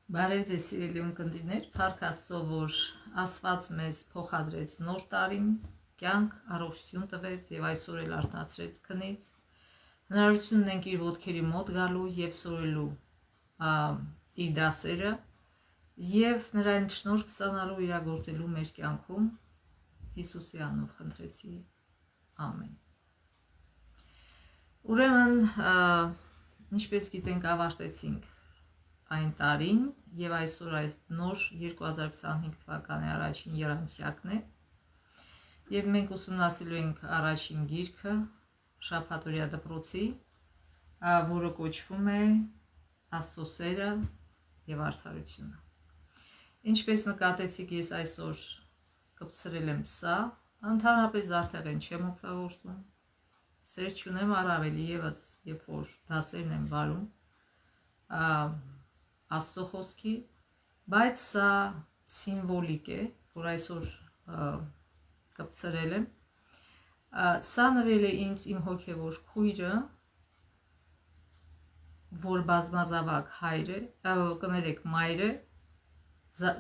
Բարև ձեզ սիրելի ունկնդիրներ, Փառք Աստծո, որ Աստված մեզ փոխադրեց նոր տարին, կյանք, առողջություն տվեց եւ այսօր էլ արթնացրեց քնից։ Հնարավորություն ունենք իր ոտքերի մոտ գալու եւ սորելու իր դասերը եւ նրան շնորհք ստանալու իրագործելու մեր կյանքում Հիսուսի անունով խնդրեցի։ Ամեն։ Ուրեմն, ինչպես գիտենք, ավարտեցինք այն տարին եւ այսօր այս նոր 2025 թվականի առաջին երամսյակն է եւ մենք ուսումնասիրելու ենք առաջին գիրքը Շաբաթօրյա դպրոցի, որը կոչվում է Աստծո սերը եւ արդարությունը։ Ինչպես նկատեցիք, ես այսօր կպցրել եմ սա, ընդհանրապես զարդեղեն չեմ օգտագործում, սեր չունեմ առավելի եւս, երբ որ դասերն եմ վարում Աստծո խոսքի, բայց սա սիմվոլիկ է, որ այսօր կպցրել եմ։ Սա նվիրել է ինձ իմ հոգևոր քույրը, որ բազմազավակ հայր է, կներեք մայր է,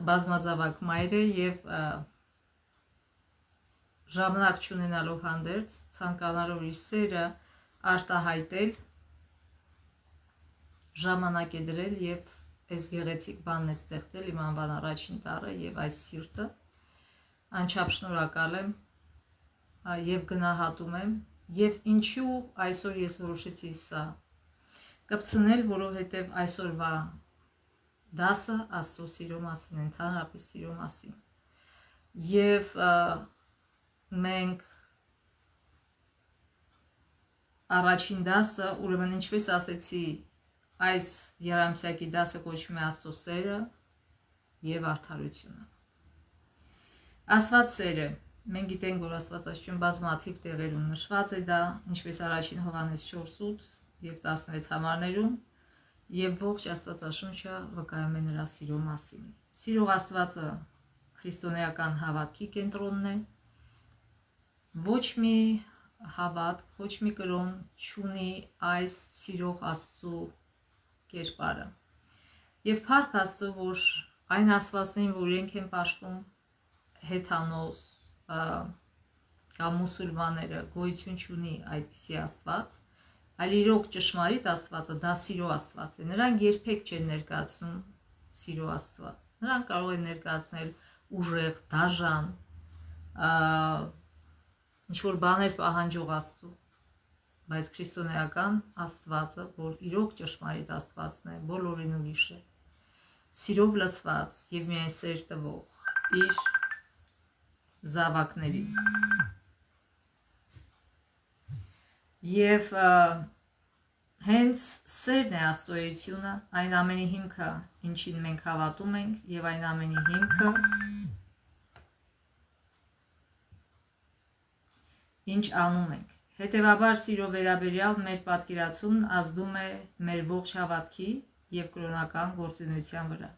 բազմազավակ մայր է եւ ժամանակ չունենալով հանդերձ ցանկանալով իր սերը արտահայտել, ժամանակ է դրել եւ այս գեղեցիկ բանն է ստեղծել իմ անվան առաջին տառը եւ այս սիրտը անչափ շնորհակալ եմ եւ գնահատում եմ եւ ինչու այսօր ես որոշեցի սա կպցնել, որովհետեւ այսօրվա դասը Աստծո սիրո մասին, ընդհանրապես սիրո մասին եւ մենք առաջին դասը, ուրեմն ինչպես ասեցի, այս երամսյակի դասը կոչվում է Աստծո սերը եւ արդարությունը։ Աստված սերը, մենք գիտենք, որ Աստվածաշունչում բազմաթիվ տեղերում նշված է դա, ինչպես առաջին Հովհաննես 4:8 եւ 16 համարներում, եւ ողջ Աստվածաշունչը վկայում է նրա սիրո մասին։ Սիրող Աստվածը քրիստոնեական հավատքի կենտրոնն է։ Ոչ մի հավատք, ոչ մի կրոն չունի այս սիրող Աստծո կերպարը։ Եվ փառք Աստծո, որ այն ասվածներին, որ իրենք են պաշտում, հեթանոս կամ մուսուլմանները, գոյություն չունի այդպիսի Աստված, այլ իրոք ճշմարիտ Աստվածը դա սիրո Աստված է։ Նրանք երբեք չեն ներկայացնում սիրո Աստված։ Նրանք կարող են ներկայացնել ուժեղ, դաժան, ինչ-որ բաներ պահանջող Աստծո, բայց քրիստոնեական Աստվածը, որ իրոք ճշմարիտ Աստվածն է, բոլորին ուրիշ է, սիրով լցված եւ միայն սեր տվող իր զավակներին։ Եվ հենց սերն է Աստծո էությունը, այն ամենի հիմքը, ինչին մենք հավատում ենք, եւ այն ամենի հիմքը, ինչ անում ենք։ Հետևաբար սիրո վերաբերյալ մեր պատկերացումն ազդում է մեր ողջ հավատքի եւ կրոնական գործունեության վրա։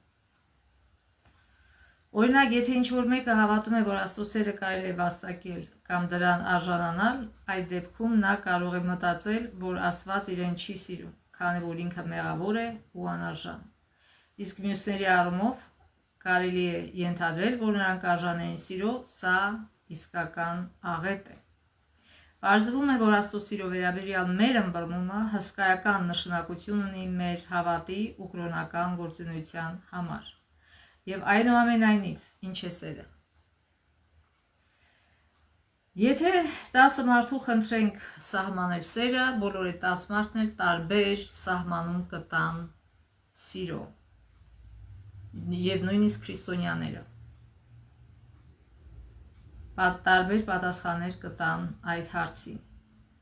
Օրինակ, եթե ինչ-որ մեկը հավատում է, որ Աստծո սերը կարելի է վաստակել կամ դրան արժանանալ, այդ դեպքում նա կարող է մտածել, որ Աստված իրեն չի սիրում, քանի որ ինքը մեղավոր է ու անարժան։ Իսկ մյուսների առումով կարելի է ենթադրել, որ նրանք արժան են սիրո, սա իսկական աղետ է։ Պարզվում է, որ Աստծո սիրո վերաբերյալ մեր ըմբռնումը հսկայական նշանակություն ունի մեր հավատի ու կրոնական գործունեության համար։ Եվ այնուամենայնիվ, ինչ է սերը։ Եթե 10 մարդու խնդրենք սահմանել սերը, բոլոր այդ 10 մարդն էլ տարբեր սահմանում կտան սիրո։ Եվ նույնիսկ քրիստոնյաները տարբեր պատասխաններ կտան այդ հարցին։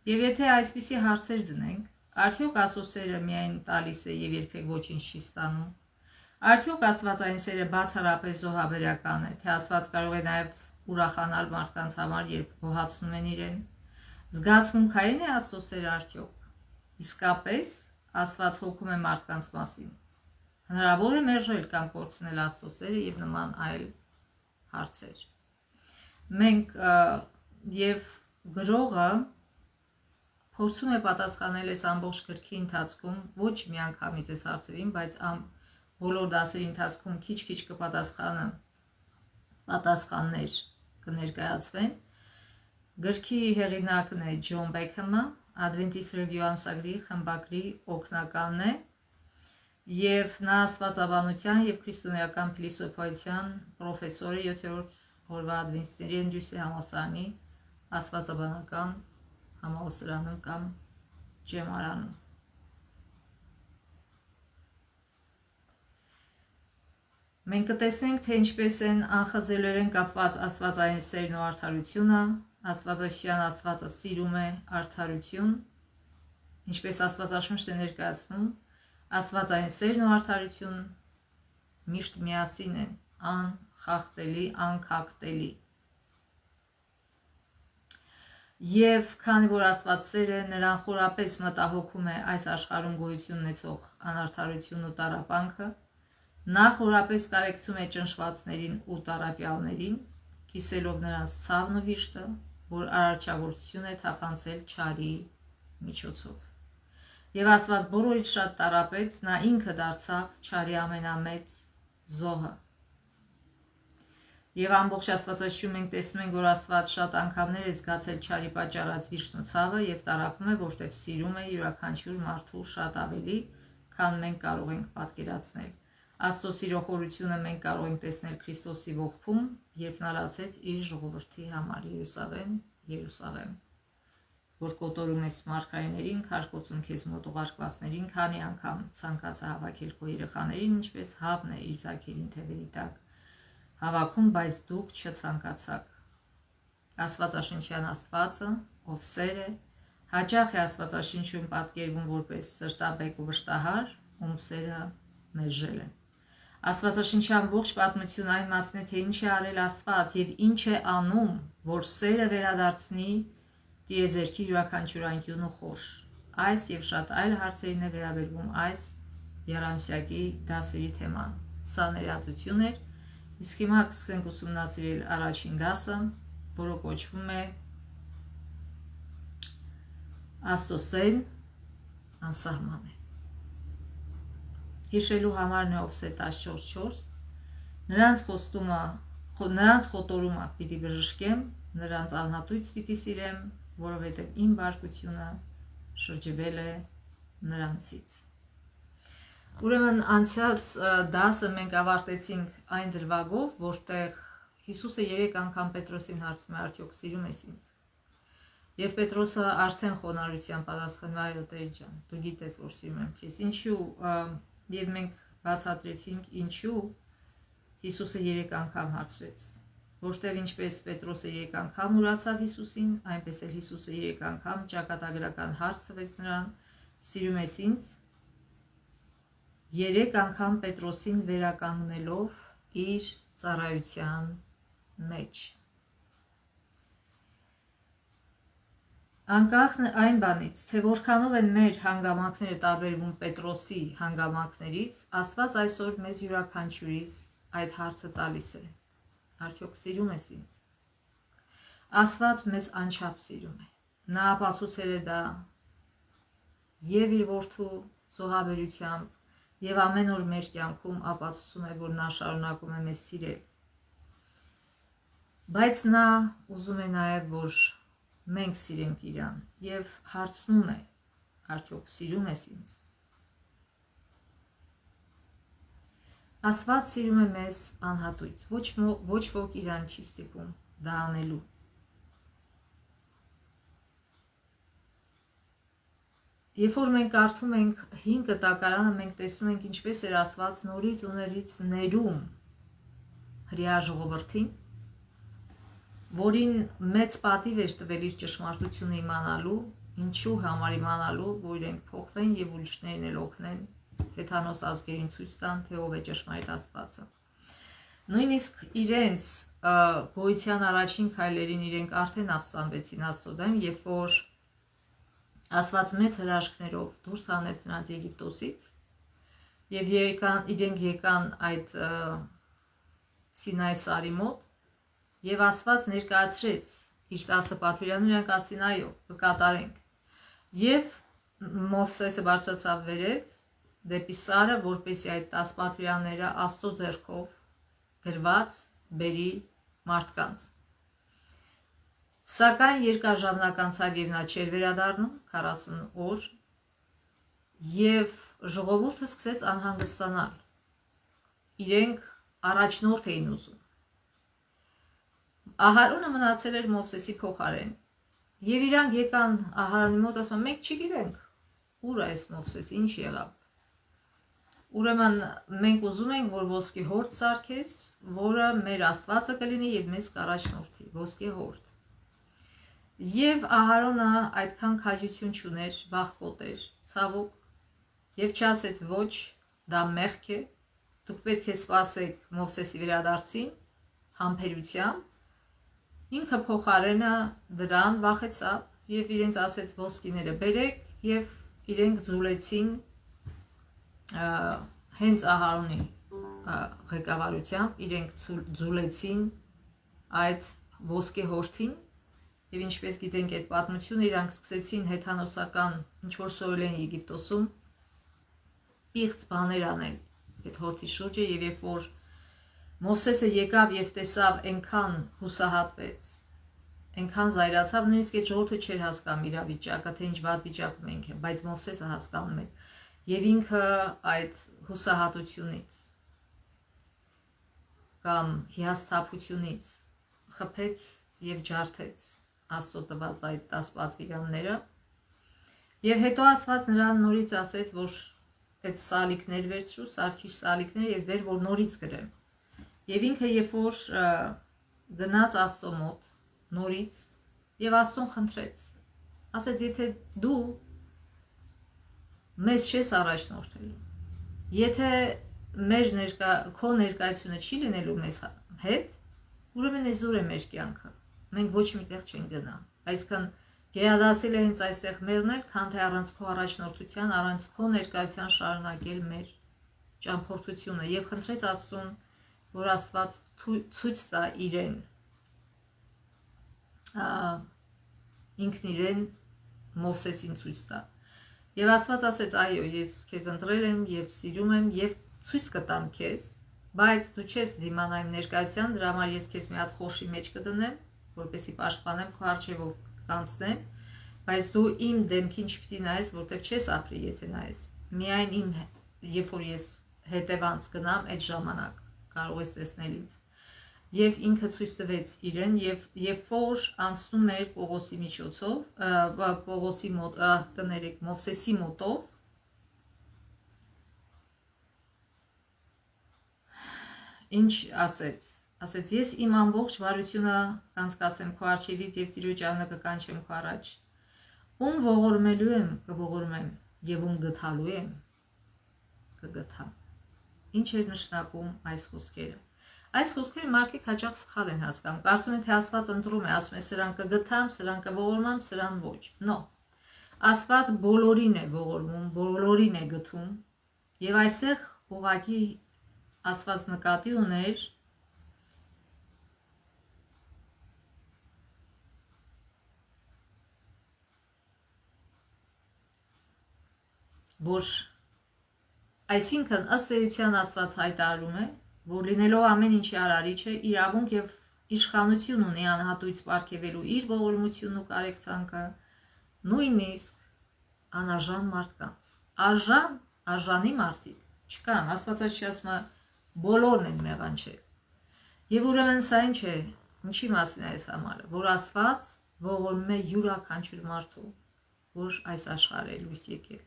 Եվ եթե այսպիսի հարցեր դնենք, արդյոք Աստծո սերը միայն տալիս է եւ երբեք ոչինչ չի ստանում։ Արդյոք Աստվածային սերը բացառապես զոհաբերական է, թե Աստված կարող է նաեւ ուրախանալ մարդկանց համար, երբ գոհացնում են իրեն։ Զգացմունքային է Աստծո սերը արդյոք։ Իսկապես Աստված հոգում է մարդկանց մասին։ Հնարավոր է մերժել կամ կորցնել Աստծո սերը եւ նման այլ հարցեր։ Մենք եւ գրողը փորձում է պատասխանել այս ամբողջ գրքի ընթացքում ոչ միանգամից այս հարցերին, բայց բոլոր դասերի ընթացքում քիչ-քիչ պատասխաններ կներկայացվեն։ Գրքի հեղինակն է Ջոն Բեքհեմը, Adventist Review ամսագրի խմբագրի օգնականն է, եւ նա աստվածաբանության եւ քրիստոնեական փիլիսոփայության պրոֆեսոր է 7-րդ օրվա Adventistների Andrews-ի համալսարանի աստվածաբանական համալսարանում կամ ջեմարանում։ Մենք կտեսնենք, թե ինչպես են անխզելորեն կապված աստվածային սերն ու արդարությունը, աստվածաշյան աստվածը սիրում է արդարություն, ինչպես աստվածաշունչն է ներկայացնում, աստվածային սերն ու արդարություն միշտ միասին են, անխախտելի, անքակտելի։ Եվ քանի որ Աստված սեր է, նրան խորապես մտահոգում է այս աշխարհում գոյություն ունեցող անարդարությունն ու տառապանքը, նա խորապես կարեկցում է ճնշվածներին ու տառապյալներին, կիսելով նրանց ցավն ու վիշտը, որ արարչագործություն է թափանցել չարի միջոցով։ Եվ Աստված բոլորից շատ տառապեց, նա ինքը դարձավ չարի ամենամեծ զոհը։ Եվ ամբողջ Աստվածաշունչում մենք տեսնում ենք, որ Աստված շատ անգամներ է զգացել չարի պատճառած վիշտն ու ցավը եւ տառապում է, որտեղ սիրում է յուրաքանչյուր մարդու շատ ավելի, քան մենք կարող ենք պատկերացնել։ Աստծո սիրո խորությունը մենք կարող ենք տեսնել Քրիստոսի ողբում, երբ նա լացեց իր ժողովրդի համար Երուսաղեմ, Երուսաղեմ, որ կոտորում ես մարգարեներին, քարկոծում քեզ մոտ ուղարկվածներին, քանի անգամ ցանկացա հավաքել քո երեխաներին, ինչպես հավն է իր ձագերին թևերի տակ հավաքում, բայց դուք չցանկացաք։ Աստվածաշնչյան Աստվածը, ով սեր է, հաճախ է Աստվածաշնչում պատկերվում որպես սրտաբեկ ու վշտահար, ում սերը մերժել է։ Աստվածաշնչյան ողջ պատմությունը այն մասն է, թե ինչ է արել Աստված եւ ինչ է անում, որ սերը վերադարձնի տիեզերքի յուրաքանչյուր անկյուն ու խորշ։ Այս եւ շատ այլ հարցերին է վերաբերվում այս եռամսյակի դասերի թեման։ Սա ներածություն էր, իսկ հիմա կսկսենք ուսումնասիրել առաջին դասը, որը կոչվում է Աստծո սերն անսահման է։ Հիշելու համարն է Ովսե 14:4, նրանց խոտորումը պիտի բժշկեմ, նրանց անհատույց պիտի սիրեմ, որովհետև իմ բարկությունը շրջվել է նրանցից։ Ուրեմն անցյալ դասը մենք ավարտեցինք այն դրվագով, որտեղ Հիսուսը 3 անգամ Պետրոսին հարցնում է, արդյոք սիրում ես ինձ։ Եվ Պետրոսը արդեն խոնարհությամբ պատասխանում է, այո Տեր ջան, դու գիտես, որ սիրում եմ քեզ։ Ինչու եւ մենք բացատրեցինք ինչու Հիսուսը 3 անգամ հարցրեց, որտեղ ինչպես Պետրոսը 3 անգամ ուրացավ Հիսուսին, այնպես էլ Հիսուսը 3 անգամ ճակատագրական հարց տվեց նրան, սիրում ես ինձ, 3 անգամ Պետրոսին վերականգնելով իր ծառայության մեջ։ Անկախ այն բանից, թե որքանով են մեր հանգամանքները տարբերվում Պետրոսի հանգամանքներից, Աստված այսօր մեզ յուրաքանչյուրիս այդ հարցը տալիս է. արդյոք սիրում ես ինձ։ Աստված մեզ անչափ սիրում է։ Նա ապացուցել է դա եւ իր որդու զոհաբերությամբ եւ ամեն օր մեր կյանքում ապացուցում է, որ նա շարունակում է մեզ սիրել։ Բայց նա ուզում է նաեւ, որ մենք սիրենք իրան եւ հարցնում է. արդյոք սիրում ես ինձ։ Աստված սիրում է մեզ անհատույց, ոչ ոք իրան չի ստիպում դա անելու։ Երբ որ մենք կարդում ենք 5 կտակարանը, մենք տեսնում ենք ինչպես էր Աստված նորից ու նորից ներում հրեա ժողովրդին, որին մեծ պատիվ էր տվել իր ճշմարտությունը իմանալու, ինչու համար իմանալու, որ իրենք փոխվեն եւ ուրիշներին էլ օգնեն, հեթանոս ազգերին ցույց տան, թե ով է ճշմարիտ Աստվածը։ Նույնիսկ իրենց գոյության առաջին քայլերին իրենք արդեն ապստամբեցին Աստծո դեմ, երբ որ Աստված մեծ հրաշքներով դուրս հանեց նրանց Եգիպտոսից եւ իրենք եկան այդ Սինայի սարի մոտ եւ Աստված ներկայացրեց իր 10 պատվիրանները, նրանք ասին այո, կկատարենք։ Եվ Մովսեսը բարձրացավ վերև, դեպի Սարը, որպեսզի այդ 10 պատվիրանները Աստծո ձեռքով գրված բերի մարդկանց։ Սակայն երկար ժամանակ անցավ եւ նա չէր վերադառնում 40 օր եւ ժողովուրդը սկսեց անհանգստանալ։ Իրենք առաջնորդ էին ուզում։ Ահարոնը մնացել էր Մովսեսի փոխարեն եւ իրանք եկան Ահարոնի մոտ, ասում են, մենք չգիտենք ուր է այս Մովսես, ինչ եղավ։ Ուրեմն մենք ուզում ենք, որ ոսկի հորդ սարքես, որը մեր Աստվածը կլինի եւ մեզ կառաջնորդի, ոսկի հորդ։ Եվ Ահարոնը այդքան քաջություն չուներ, բախկոտ էր, ցավոք, եւ չասեց ոչ, դա մեղք է, դուք պետք է սպասեք Մովսեսի վերադարձին, համբերությամբ, ինքը փոխարենը դրան վախեցավ եւ իրենց ասեց ոսկիները բերեք եւ իրենք ձուլեցին հենց Ահարոնի ղեկավարությամբ իրենք ձուլեցին այդ ոսկի հորթին եւ ինչպես գիտենք այդ պատմությունը իրանք սկսեցին հեթանոսական ինչ որ սովորել են Եգիպտոսում պիղծ բաներ անել այդ հորթի շուրջը եւ երբ որ Մովսեսը եկավ եւ տեսավ այնքան հուսահատվեց այնքան զայրացավ նույնիսկ այդ ժողովուրդը չէր հասկանում իր վիճակը թե ինչ վատ վիճակում ենք բայց Մովսեսը հասկանում էր եւ ինքը այդ հուսահատությունից կամ հիասթափությունից խփեց եւ ջարդեց Աստծո տված այդ 10 պատվիրանները եւ հետո Աստված նրան նորից ասեց որ այդ սալիկներ վերցրու սարքիր սալիկներ եւ վեր որ նորից գրեմ եւ ինքը երբ որ գնաց Աստծո մոտ նորից եւ Աստծուն խնդրեց ասեց եթե դու մեզ չես առաջնորդելու եթե մեր քո ներկայությունը չի լինելու մեզ հետ ուրեմն էզուր է մեր կյանքը մենք ոչ միտեղ չենք գնա այսինքն գերադասել է հենց այստեղ մեռնել քան թե առանց քո առաջնորդության առանց քո ներկայության շարունակել մեր ճամփորդությունը եւ խնդրեց Աստծուն որ Աստված ցույց տա իրեն ինքն իրեն Մովսեսին ցույց տա եւ Աստված ասեց այո ես քեզ ընտրել եմ եւ սիրում եմ եւ ցույց կտամ քեզ բայց դու չես դիմանա իմ ներկայության դրա համար ես քեզ մի հատ խորշի մեջ կդնեմ որպեսզի պաշտպանեմ քո արժեվով կանցնեմ բայց դու իմ դեմքին չպիտի նայես որտեվ չես ապրի եթե նայես միայն իմ երբ որ ես հետևանց գնամ այդ ժամանակ կարող ես տեսնել ինձ եւ ինքը ցույց տվեց իրեն եւ երբ որ անցնում էր Պողոսի միջոցով Պողոսի մոտ կներեք Մովսեսի մոտով ինչ ասեց ես իմ ամբողջ վարությունը կանցկացեմ քո արժևից եւ Տիրոջ անունը կկանչեմ քո առաջ ում ողորմելու եմ կողորմեմ եւ ում գթալու եմ կգթամ ինչ էր նշանակում այս խոսքերը այս խոսքերը մարդիկ հաճախ սխալ են հասկանում կարծում են թե Աստված ընտրում է ասում է սրան կգթամ սրան կողորմամ սրան ոչ նո Աստված բոլորին է ողորմում բոլորին է գթում եւ այստեղ ուղղակի Աստված նկատի ուներ որ այսինքն ըստ էության Աստված հայտարարում է որ լինելով ամեն ինչի արարիչը իրավունք եւ իշխանություն ունի անհատույց պարգևելու իր ողորմությունն ու կարեկցանքը նույնիսկ անարժան մարդկանց արժանի մարդիկ չկան Աստվածաշունչը ասում է բոլորն են մեղանչել եւ ուրեմն սա ինչ է ինչի մասին է այս համարը որ Աստված ողորմում է յուրաքանչյուր մարդու որ այս աշխարհը լույս եկել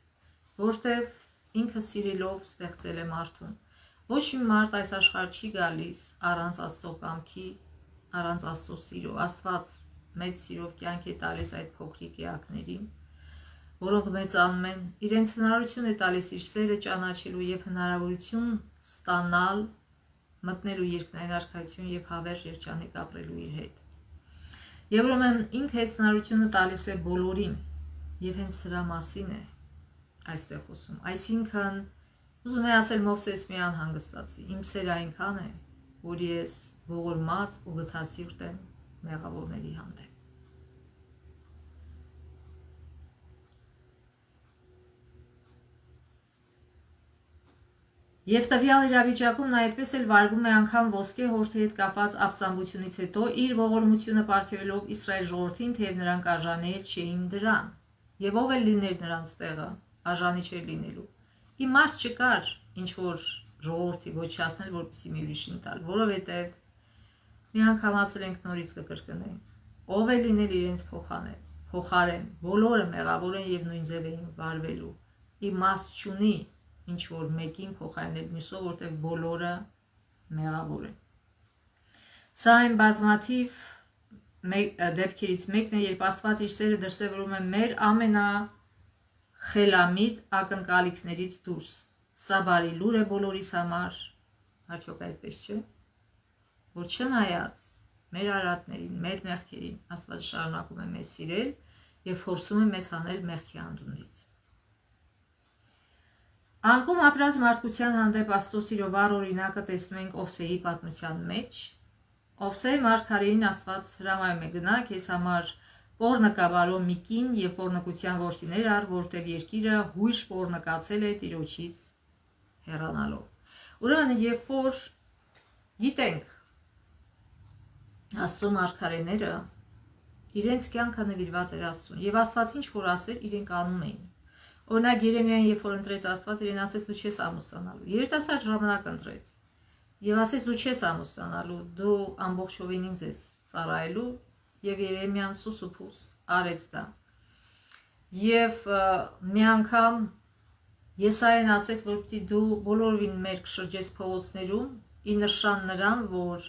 որտեվ ինքը սիրելով ստեղծել է մարդուն ոչ մի մարդ այս աշխարհ չի գալիս առանց Աստծո կամքի առանց Աստծո սիրո Աստված մեծ սիրով կյանք է տալիս այդ փոքրիկ էակներին որոնք մեծանում են իրենց հնարավորություն է տալիս իր սերը ճանաչելու եւ հնարավորություն ստանալ մտնելու երկնային արքայություն եւ հավերժ երջանիկ ապրելու իր հետ եւ ուրեմն ինքը այս հնարավորությունը տալիս է բոլորին եւ հենց սրա մասին է այստեղ խոսում այսինքն ուզում եմ ասել Մովսես մի անհանգստացի իմ սերը այնքան է որ ես ողորմած ու գթասիրտ եմ մեղավորների հանդեպ Եվ տվյալ իրավիճակում նա այդպես էլ վարվում է անգամ ոսկե հորթի հետ կապված ապստամբությունից հետո իր ողորմությունը պարգևելով Իսրայել ժողովրդին, թեև նրանք արժանի չէին դրան։ Եվ ով էլ լիներ նրանց տեղը, արժանի չէր լինելու։ Իմաստ չկար ինչ որ ժողովրդի ոչնչացնել, որպեսզի մի ուրիշին տալ, որովհետև մի անգամ ասել ենք նորից կկրկնենք, ով է լինել իրենց փոխարեն, բոլորը մեղավոր են եւ նույն ձև էին վարվելու։ Իմաստ չունի ինչ որ մեկին փոխարինել մյուսով, որտեղ բոլորը մեղավոր են։ Սա այն բազմաթիվ դեպքերից մեկն է, երբ Աստված իր սերը դրսևորում է մեր ամենախելամիտ ակնկալիքներից դուրս։ Սա բարի լուր է բոլորիս համար, արդյոք այդպես չէ, որ չնայած մեր արատներին, մեր մեղքերին, Աստված շարունակում է մեզ սիրել եւ փորձում է մեզ հանել մեղքի անդունդից։ Անկում ապրած մարդկության հանդեպ Աստծո սիրո վառ օրինակը տեսնում ենք Ովսեի պատմության մեջ։ Ովսեի մարգարեին Աստված հրամայում է գնա քեզ համար պոռնկաբարո մի կին եւ պոռնկության որդիներ առ, որտեղ երկիրը հույժ պոռնկացել է Տիրոջից հեռանալով։ Ուրեմն երբ որ գիտենք Աստծո մարգարեները իրենց կյանքը նվիրված էր Աստծուն եւ Աստված ինչ որ ասեր իրենք անում էին։ Օրինակ Երեմիային երբ որ ընտրեց Աստված իրեն ասեց դու չես ամուսնանալու։ Երիտասարդ ժամանակ ընտրեց եւ ասեց դու չես ամուսնանալու, դու ամբողջովին ինձ ես ծառայելու եւ Երեմիան սուսուփուս արեց դա։ Եվ մի անգամ Եսայեն ասեց որ պիտի դու բոլորովին մերկ շրջես փողոցներում ի նշան նրան որ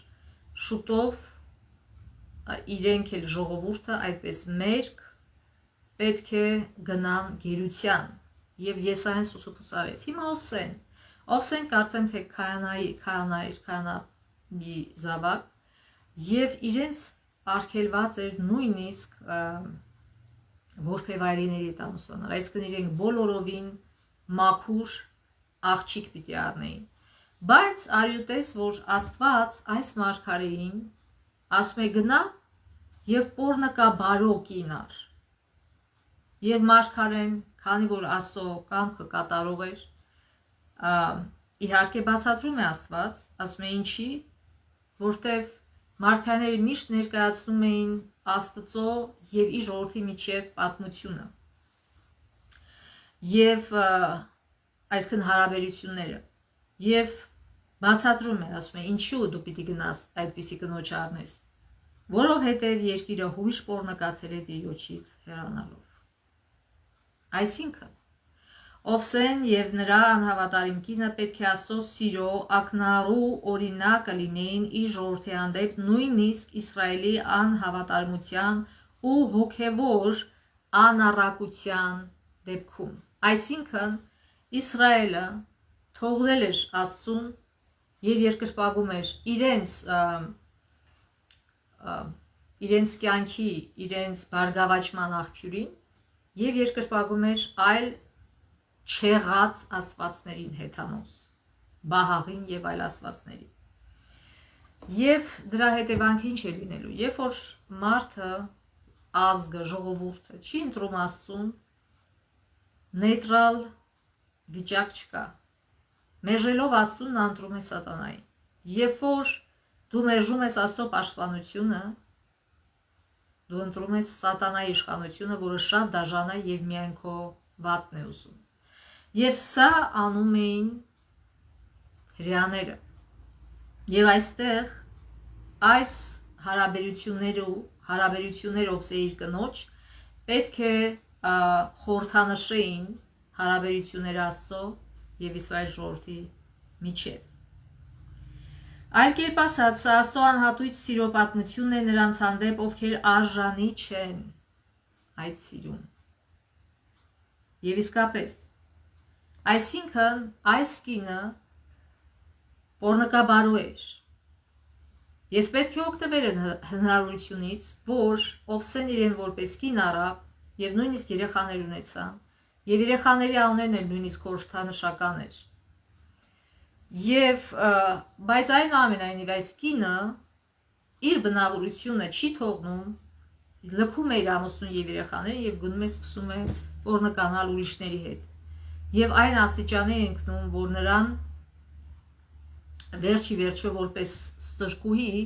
շուտով իրենք էլ ժողովուրդը այդպես մերկ պետք է գնան գերության եւ Եսայեն սուսուփուս արեց։ Հիմա Ովսեն կարծեմ թե քահանայի զավակ եւ իրենց արգելված էր նույնիսկ որբևայրիների հետ ամուսնանալ, այսինքն իրենք բոլորովին մաքուր աղջիկ պիտի առնեին։ Բայց արյուտես որ Աստված այս մարգարեին ասում է գնա եւ պոռնկաբարո կին առ։ Եվ մարգարեն, քանի որ Աստծո կամքը կատարող էր, իհարկե բացատրում է Աստված, ասում է ինչի, որտեվ մարգարեները միշտ ներկայացնում էին Աստծո եւ իր ժողովրդի միջև պատմությունը։ Եվ այսինքն հարաբերությունները եւ բացատրում է, ասում է ինչու դու պիտի գնաս այդպիսի կնոջ առնես, որովհետեւ երկիրը հույժ պոռնկացել է Տիրոջից հեռանալով։ Այսինքն Ովսեն եւ նրա անհավատարիմ կինը պետք է Աստծո սիրո ակնառու օրինակը լինեին իր ժողովրդի հանդեպ, նույնիսկ Իսրայելի անհավատարմության ու հոգևոր անառակության դեպքում։ Այսինքն Իսրայելը թողնել էր Աստծուն եւ երկրպագում էր իրենց կյանքի, իրենց բարգավաճման աղբյուրին եւ երկրպագում էր այլ չեղած աստվածներին հեթանոս, Բահաղին եւ այլ աստվածներին։ Եվ դրա հետևանքը ինչ է լինելու։ Երբ որ մարդը, ազգը, ժողովուրդը չի ընտրում Աստծուն, նեյտրալ վիճակ չկա։ Մերժելով Աստծուն նա ընտրում է սատանային։ Երբ որ դու մերժում ես Աստծո պաշտպանությունը, դու ընտրում ես սատանայի իշխանությունը, որը շատ դաժան է եւ միայն քո վատն է ուզում։ Եվ սա անում էին հրեաները։ Եվ այստեղ այս հարաբերություններով իր կնոջ պետք է խորհրդանշեին հարաբերությունները Աստծո եւ Իսրայել ժողովրդի միջև։ Այլ կերպ ասած, Աստծո անհատույց սիրո պատմությունն է նրանց հանդեպ, ովքեր արժանի չեն այդ սիրուն։ Եվ իսկապես, այսինքն այս կինը պոռնկաբարո էր եւ պետք է օգտվել հնարավորությունից, որ Ովսեն իրեն որպես կին առավ եւ նույնիսկ երեխաներ ունեցան եւ երեխաների անուններն էլ նույնիսկ խորհրդանշական էր։ Եվ բայց այնուամենայնիվ այս կինը իր բնավորությունը չի թողնում, լքում է իր ամուսնուն եւ երեխաներին եւ գնում է սկսում է պոռնկանալ ուրիշների հետ։ Եվ այն աստիճանի է ընկնում, որ նրան վերջի վերջը որպես ստրկուհի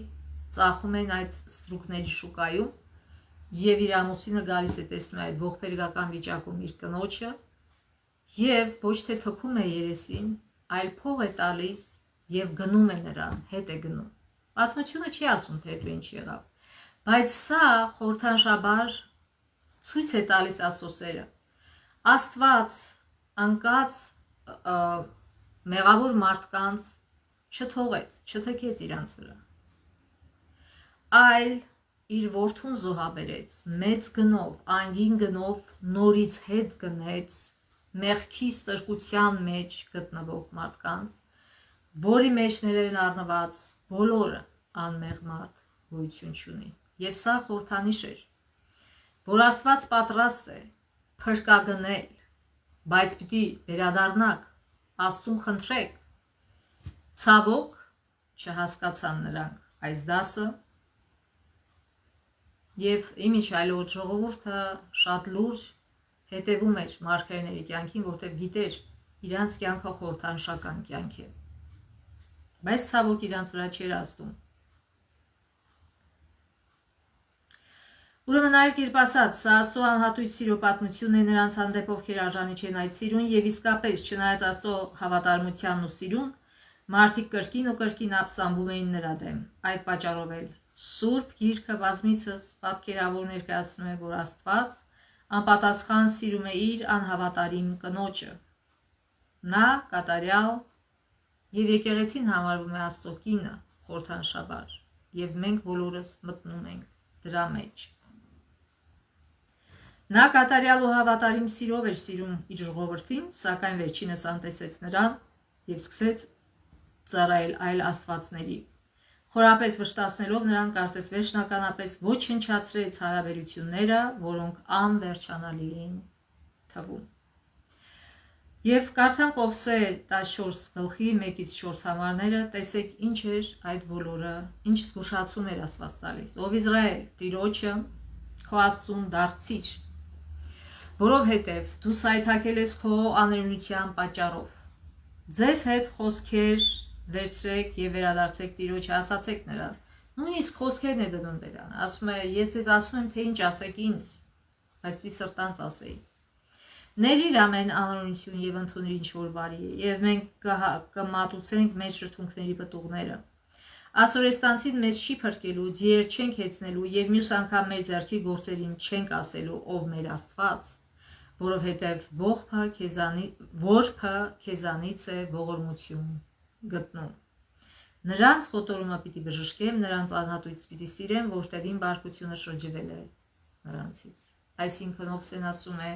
ծախում են այդ ստրուկների շուկայում եւ իր ամուսինը գալիս է տեսնում է այդ ողբերգական վիճակում իր կնոջը եւ ոչ թե թքում է երեսին, այլ փող է տալիս եւ գնում է նրան, հետ է գնում։ Պատմությունը չի ասում թե հետո ինչ եղավ, բայց սա խորհրդանշաբար ցույց է տալիս Աստծո Աստված անկած մեղավոր մարդկանց չթողեց, չթքեց իրանց վրա, այլ իր որդուն զոհաբերեց, մեծ գնով, անգին գնով նորից հետ գնեց մեղքի ստրկության մեջ գտնվող մարդկանց, որի մեջ ներերն առնված բոլորը անմեղ մարդ գոյություն չունի։ Եվ սա խորհրդանիշ էր, որ Աստված պատրաստ է փրկագնել, բայց պիտի վերադառնաք, Աստծուն խնդրեք։ Ցավոք չհասկացան նրանք այս դասը եւ իմիջայլոտ ժողովուրդը շատ լուրջ հետևում էր մարգարեների կյանքին, որտեղ գիտեր իրանց կյանքը խորհրդանշական կյանք է, բայց ցավոք իրանց վրա չէր ազդում։ Ուրեմն այլ կերպ ասած, սա Աստծո անհատույց սիրո պատմությունն է նրանց հանդեպ, ովքեր արժանի չեն այդ սիրուն, եւ իսկապես չնայած Աստծո հավատարմությանն ու սիրուն, մարդիկ կրկին ու կրկին ապստամբում էին նրա դեմ։ Այդ պատճառով էլ Սուրբ Գիրքը բազմիցս պատկերավոր ներկայացնում է, որ Աստված անպատասխան սիրում է իր անհավատարիմ կնոջը։ Նա կատարյալ եւ եկեղեցին համարվում է Աստծո կինը խորհրդանշաբար, եւ մենք բոլորս մտնում ենք դրա մեջ։ Նա կատարյալ ու հավատարիմ սիրով էր սիրում իր ժողովրդին, սակայն վերջինս անտեսեց նրան եւ սկսեց ծառայել այլ աստվածների։ Խորապես վշտացնելով նրան, կարծես վերջնականապես ոչնչացրեց հարաբերությունները, որոնք անվերջանալի էին թվում։ Եվ կարդանք Ովսե 14:1-4 համարները, տեսեք ինչ էր այդ բոլորը, ինչ զգուշացում էր Աստված տալիս։ Ով Իսրայել, Տիրոջը քո Աստծուն դարձիր, որովհետև դու սայթաքել ես քո անօրենության պատճառով։ Ձեզ հետ խոսքեր վերցրեք եւ վերադարձեք Տիրոջը, ասացեք նրան։ Նույնիսկ խոսքերն է դնում նրան, ասում է, ես ձեզ ասում եմ, թե ինչ ասեք ինձ, բայց պիտի սրտանց ասեի։ Ներիր ամեն անօրենություն եւ ընդունիր ինչ որ բարի է, եւ մենք կմատուցենք մեր շրթունքների պտուղները։ Ասորեստանցին մեզ չի փրկելու, ձիեր չենք հեծնելու եւ մյուս անգամ մեր ձեռքի գործերին չենք ասելու, ով մեր Աստված, որովհետեւ որբը քեզանից է ողորմություն գտնում։ Նրանց խոտորումը պիտի բժշկեմ, նրանց անհատույց պիտի սիրեմ, որտեղ իմ բարկությունը շրջվել է նրանցից։ Այսինքն Ովսեն ասում է,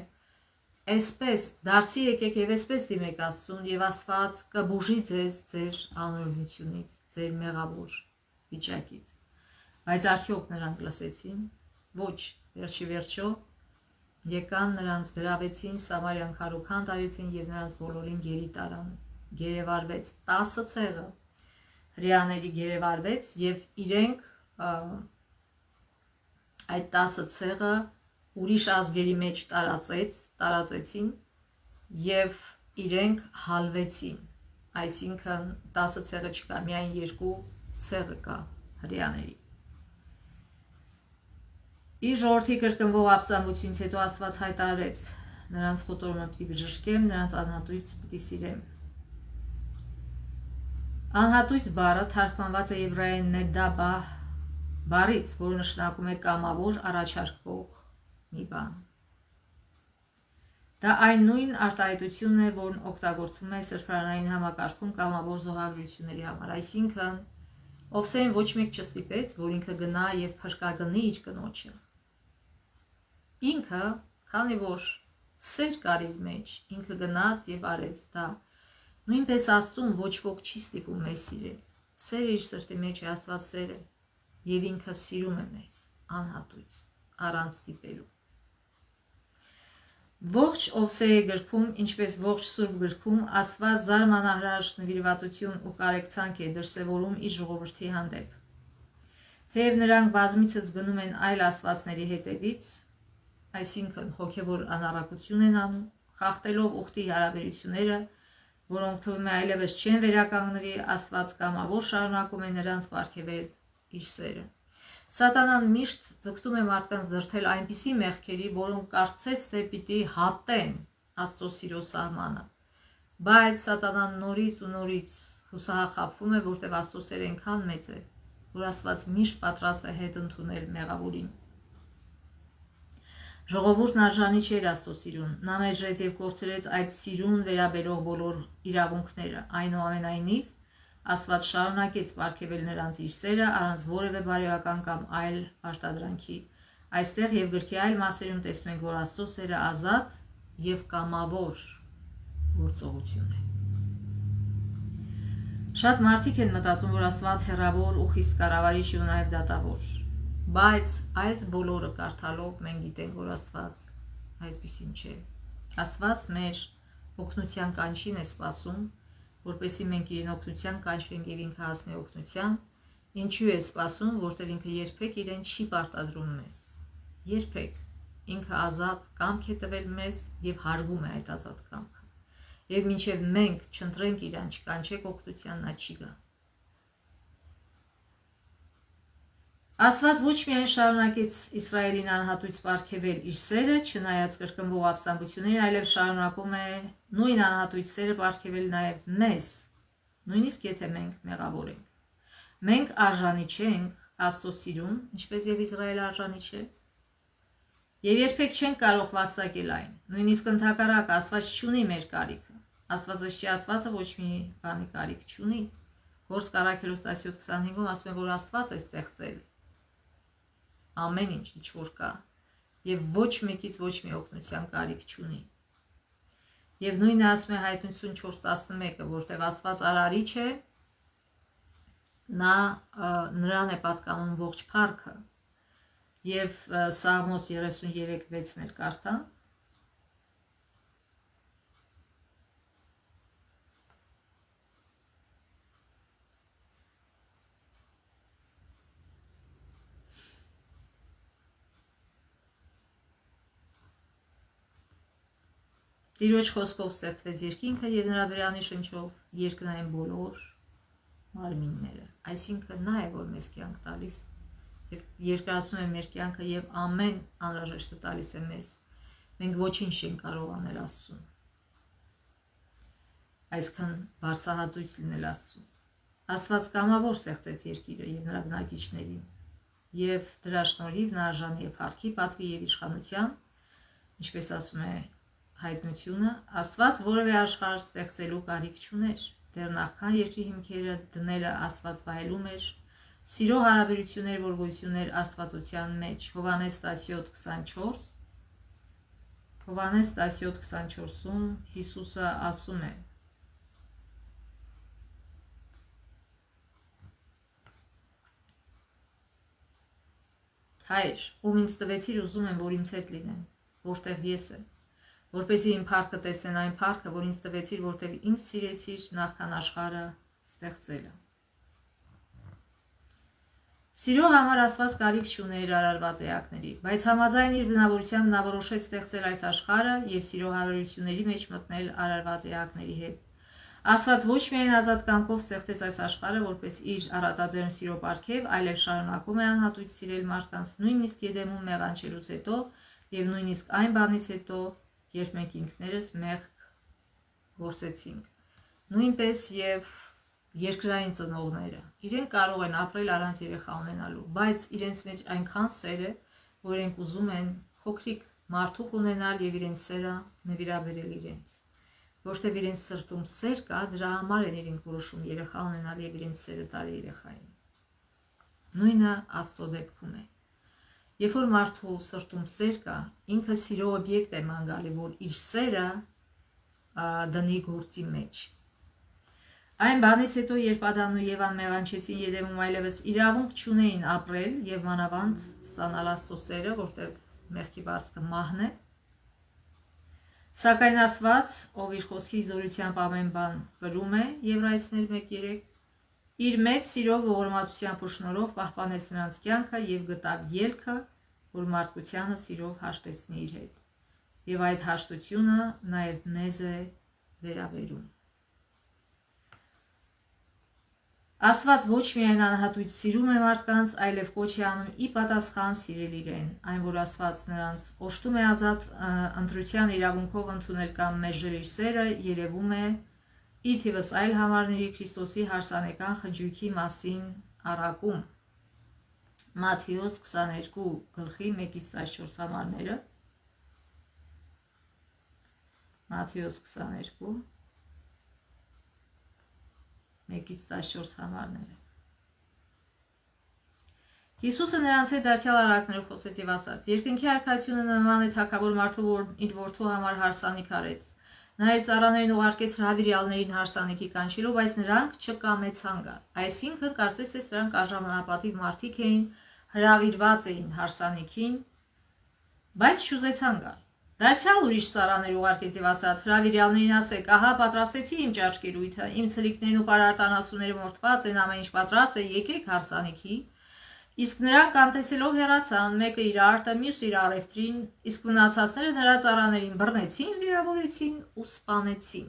այսպես դարձի եկեք եւ այսպես դիմեք Աստծուն, եւ Աստված կբուժի ձեզ ձեր անօրենությունից, ձեր մեղավոր վիճակից։ Բայց արդյոք նրանք լսեցին։ Ոչ, վերջի վերջո եկան նրանց գրավեցին, Սամարյան քարուքան տարեցին եւ նրանց բոլորին գերի տարան։ Գերեվարվեց 10 ցեղը, հրեաների գերեվարվեց եւ իրենք այդ 10 ցեղը ուրիշ ազգերի մեջ տարածեցին եւ իրենք հալվեցին, այսինքն 10 ցեղը չկա, միայն 2 ցեղը կա հրեաների։ Իր ժողովրդի կրկնվող ապստամբությունից հետո Աստված հայտարարեց. նրանց խոտորումը պիտի բժշկեմ, նրանց անհատույց պիտի սիրեմ։ Անհատույց բառը թարգմանված է եբրայերեն նեդաբա բառից, որը նշանակում է կամավոր, առաջարկվող մի բան։ Դա այն նույն արտահայտությունն է, որն օգտագործվում է սրբարանային համակարգում կամավոր զոհաբերությունների համար, այսինքն Ովսեին ոչ մեկ չստիպեց, որ ինքը գնա եւ փրկագնի իր կնոջը։ Ինքը, քանի որ սեր կար իր մեջ, ինքը գնաց եւ արեց դա։ Նույնպես Աստծուն ոչ ոք չի ստիպում մեզ սիրել։ Սերը իր սրտի մեջ է, Աստված սեր է, եւ ինքը սիրում է մեզ անհատույց, առանց ստիպելու։ Ողջ Ովսեի գրքում, ինչպես ողջ Սուրբ գրքում, Աստված զարմանահրաշ նվիրվածություն ու կարեկցանք է դրսևորում իր ժողովրդի հանդեպ։ Թեև նրանք բազմիցս գնում են այլ աստվածների հետևից, այսինքն հոգևոր անառակություն են անում, խախտելով ուխտի հարաբերությունները, որոնք թվում է այլևս չեն վերականգնվի, Աստված կամավոր շարունակում է նրանց պարգևել իր սերը։ Սատանան միշտ ձգտում է մարդկանց դրդել այնպիսի մեղքերի, որոնք կարծես թե պիտի հատեն Աստծո սիրո սահմանը, բայց Սատանան նորից ու նորից հուսահախապվում է, որտեղ Աստծո սերը այնքան մեծ է, որ Աստված միշտ պատրաստ է հետ ընդունել մեղավորին։ Ժողովուրդն արժանի չէր Աստծո սիրուն, նա մերժեց եւ կորցրեց այդ սիրուն վերաբերող բոլոր իրավունքները, այնուամենայնիվ Աստված շարունակեց պարգևել նրանց իր սերը առանց որևէ բարոյական կամ այլ արտադրանքի։ Այստեղ եւ գրքի այլ մասերում տեսնում ենք, որ Աստծո սերը ազատ եւ կամավոր գործողություն է։ Շատ մարդիկ են մտածում, որ Աստված հեռավոր ու խիստ կառավարիչ ու նաեւ դատավոր, բայց այս բոլորը կարդալով մենք գիտենք, որ Աստված այդպիսին չէ։ Աստված մեր օգնության կանչին է սպասում, որպեսզի մենք իրեն օգնության կանչվենք եւ ինքը հասնի օգնության։ Ինչու է սպասում, որտեղ ինքը երբեք իրեն չի պարտադրում մեզ։ Երբեք ինքը ազատ կամք է տվել մեզ եւ հարգում է այդ ազատ կամքը։ Եվ մինչև մենք չընտրենք իրան, չկանչենք օգնության, նա չի գա։ Աստված ոչ միայն շարունակեց Իսրայելին անհատույց պարգևել իր սերը, չնայած կրկնվող ապստամբություններին, այլև շարունակում է նույն անհատույց սերը պարգևել նաև մեզ, նույնիսկ եթե մենք մեղավոր ենք։ Մենք արժանի չենք Աստծո սիրուն, ինչպես եւ Իսրայելը արժանի չէ։ Եվ երբեք չենք կարող վաստակել այն։ Նույնիսկ ընդհակառակ Աստված չունի մեր կարիքը։ Աստվածաշնչի ասվածը ոչ մի բանի կարիք չունի։ Գործք Առաքելոս 17:25-ում ասում է, որ Աստված է ստեղծել ամեն ինչ, ինչ որ կա, եւ ոչ մեկից ոչ մի օգնության կարիք չունի։ Եվ նույնը ասում է Հայտնություն 4:11-ը, որտեղ Աստված արարիչ է, նա նրան է պատկանում ողջ փառքը։ Եվ Սաղմոս 33:6-ն էլ կարդան։ Տիրոջ խոսքով ստեղծվեց երկինքը եւ նրա բերանի շնչով երկնային բոլոր մարմինները։ Այսինքն նա է, որ մեզ կյանք տալիս եւ երկրացնում է մեր կյանքը եւ ամեն անհրաժեշտը տալիս է մեզ։ Մենք ոչինչ չենք կարող անել Աստծուն։ Այսքան բարձրահատույց լինել Աստծուն։ Աստված կամավոր ստեղծեց երկիրը եւ նրա բնակիչներին, եւ դրա շնորհիվ նա արժանի է փառքի, պատվի եւ իշխանության, ինչպես ասում է Հայտնությունը, Աստված որևէ աշխարհ ստեղծելու կարիք չուներ, դեռ նախքան երկրի հիմքերը դնելը Աստված վայելում էր սիրո հարաբերություններ, որ գոյություն ուներ աստվածության մեջ։ Հովհաննես 17:24 Հովհաննես 17:24-ում Հիսուսը ասում է. Հայր, ում ինձ տվեցիր, ուզում եմ, որ ինձ հետ լինեն, որտեղ ես եմ, որպեսզի իմ փառքը տեսնեն այն փառքը, որ ինձ տվեցիր, որտեղ ինձ սիրեցիր նախքան աշխարհը ստեղծելը։ Սիրո համար Աստված կարիք չուներ արարված էակների, բայց համաձայն իր բնավորությամբ նա որոշեց ստեղծել այս աշխարհը եւ սիրո հարաբերությունների մեջ մտնել արարված էակների հետ։ Աստված ոչ միայն ազատ կամքով ստեղծեց այս աշխարհը որպես իր առատաձեռն սիրո պարգև, այլև շարունակում է անհատույց սիրել մարդկանց նույնիսկ Եդեմում մեղանչելուց հետո եւ նույնիսկ այն բանից հետո, երբ մենք ինքներս մեղք գործեցինք։ Նույնպես եւ երկրային ծնողները իրենք կարող են ապրել առանց երեխա ունենալու, բայց իրենց մեջ այնքան սեր է, որ իրենք ուզում են փոքրիկ մարդուկ ունենալ եւ իրենց սերը նվիրաբերել իրենց։ Որտեւ իրենց սրտում սեր կա, դրա համար են իրենք որոշում երեխա ունենալ եւ իրենց սերը տալ երեխային։ Նույնը Աստծո դեպքում է։ Երբ որ մարդու սրտում սեր կա, ինքը սիրո օբյեկտ է ման գալի, որ իր սերը դնի գործի մեջ։ Այն բանից հետո, երբ Ադամն ու Եվան մեղանչեցին Եդեմում, այլևս իրավունք չունեին ապրել եւ մանավանդ ստանալ Աստծո սերը, որտեղ մեղքի բարձկը մահն է։ Սակայն Աստված, ով իր խոսքի զորությամբ ամեն բան կրում է, Եբրայեցիներ 1:3, իր մեծ սիրով ողորմածությամբ ու շնորհով պահպանեց նրանց կյանքը եւ գտավ ելքը, որ մարդկությանը սիրով հաշտեցնի իր հետ։ Եվ այդ հաշտությունը նաեւ մեզ է վերաբերում։ Աստված ոչ միայն անհատույց սիրում է մարդկանց, այլև կոչ է անում ի պատասխան սիրել իրեն, այն որ Աստված նրանց օժտում է ազատ ընտրության իրավունքով ընդունել կամ մերժել իր սերը, երևում է ի թիվս այլ համարների Քրիստոսի հարսանեկան խնջույքի մասին առակում։ Մատթեոս 22 գլխի 1-14 համարները, Մատթեոս 22 1-14 համարները։ Հիսուսը նրանց հետ դարձյալ առակներով խոսեց եւ ասաց. Երկնքի արքայությունը նման է թագավոր մարդու, որ իր որդու համար հարսանիք արեց։ Նա իր ծառաներին ուղարկեց հրավիրյալներին հարսանիքի կանչելու, բայց նրանք չկամեցան գալ։ Այսինքն կարծես թե նրանք արժանապատիվ մարդիկ էին, հրավիրված էին հարսանիքին, բայց չուզեցան գալ։ Դարձյալ ուրիշ ծառաներ ուղարկեց եւ ասաց. հրավիրյալներին ասեք, ահա պատրաստեցի իմ ճաշկերույթը, իմ ցլիկներն ու պարարտանասուները մորթված են, ամեն ինչ պատրաստ է, եկեք հարսանիքի։ Իսկ նրանք անտեսելով հեռացան, մեկը իր արտը, մյուսը իր առևտրին, իսկ մնացածները նրա ծառաներին բռնեցին, վիրավորեցին ու սպանեցին։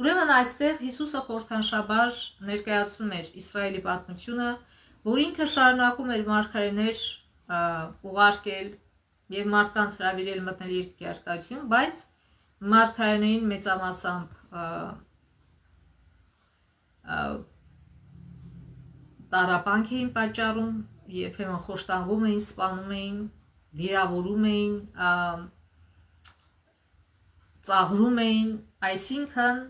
Ուրեմն այստեղ Հիսուսը խորհրդանշաբար ներկայացնում էր Իսրայելի պատմությունը, որ ինքը շարունակում էր մարգարեներ ուղարկել եւ մարդկանց հրավիրել մտնել երկրի արքայություն, բայց մարգարեներին մեծամասամբ տարապանք էին պատճառում, երբեմն խոշտանգում էին, սպանում էին, վիրավորում էին, ծաղրում էին, այսինքն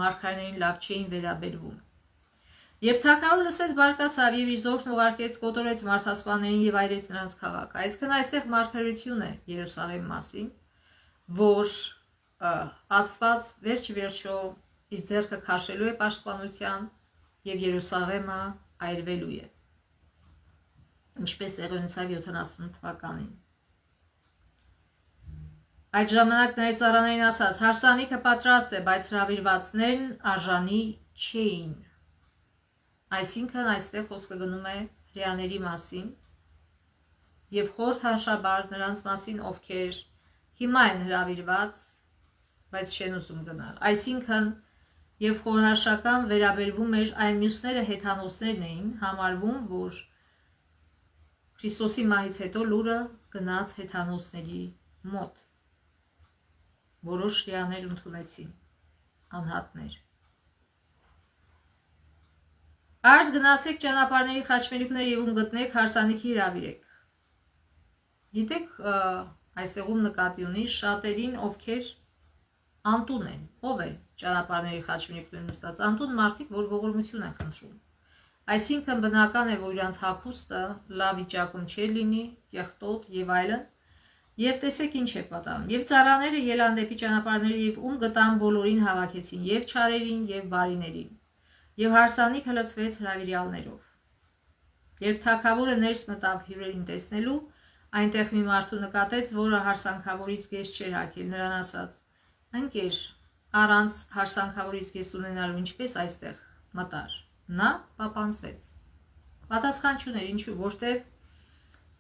մարգարեներին լավ չէին վերաբերվում։ Երբ թագավորը լսեց, բարկացավ եւ իր զորքն ուղարկեց, կոտորեց մարդասպաններին եւ այրեց նրանց քաղաքը։ Այսինքն այստեղ մարգարեություն է Երուսաղեմի մասին, որ Աստված վերջ-վերջո իր ձեռքը քաշելու է պաշտպանության եւ Երուսաղեմը այրվելու է։ Ինչպես եղունցավ 78 թվականին։ Այդ ժամանակ նա իր ծառաներին ասաց. հարսանիքը պատրաստ է, բայց հրավիրվածներն արժանի չէին։ Այսինքն այստեղ խոսքը գնում է հրեաների մասին եւ խորհրդանշաբար նրանց մասին, ովքեր հիմա են հրավիրված, բայց չեն ուզում գնալ։ Այսինքն եւ խորհրդաշական վերաբերվում էր այն մյուսները հեթանոսներն էին, համարվում, որ Քրիստոսի մահից հետո լուրը գնաց հեթանոսների մոտ։ Որոշ հրեաներ ընդունեցին, անհատներ։ Արդ գնացեք ճանապարհների խաչմերուկներ եւ ում գտնեք հարսանիքի հրավիրեք։ Գիտեք, այստեղում նկատի ունի շատերին, ովքեր անտուն են։ Ով է ճանապարհների խաչմերուկներում նստած? Անտուն մարդիկ, որ ողորմություն են խնդրում։ Այսինքն բնական է, որ իրանց հագուստը լավ վիճակում չէ լինի, կեղտոտ եւ այլն։ Եվ տեսեք ինչ է պատահում։ Եվ ծառաները ելան դեպի ճանապարհները եւ ում գտան բոլորին հավաքեցին, եւ չարերին, եւ բարիներին։ Եվ հարսանիքը լցվեց հրավիրյալներով։ Երբ թագավորը ներս մտավ հյուրերին տեսնելու, այնտեղ մի մարդու նկատեց, որը հարսանքավորից գեշ չէր հագել, նրան ասաց. ընկեր, առանց հարսանքավորից գեշ ունենալու ինչպես այստեղ մտար։ Նա պապանձվեց։ Պատասխան չուներ, ինչու, որտեղ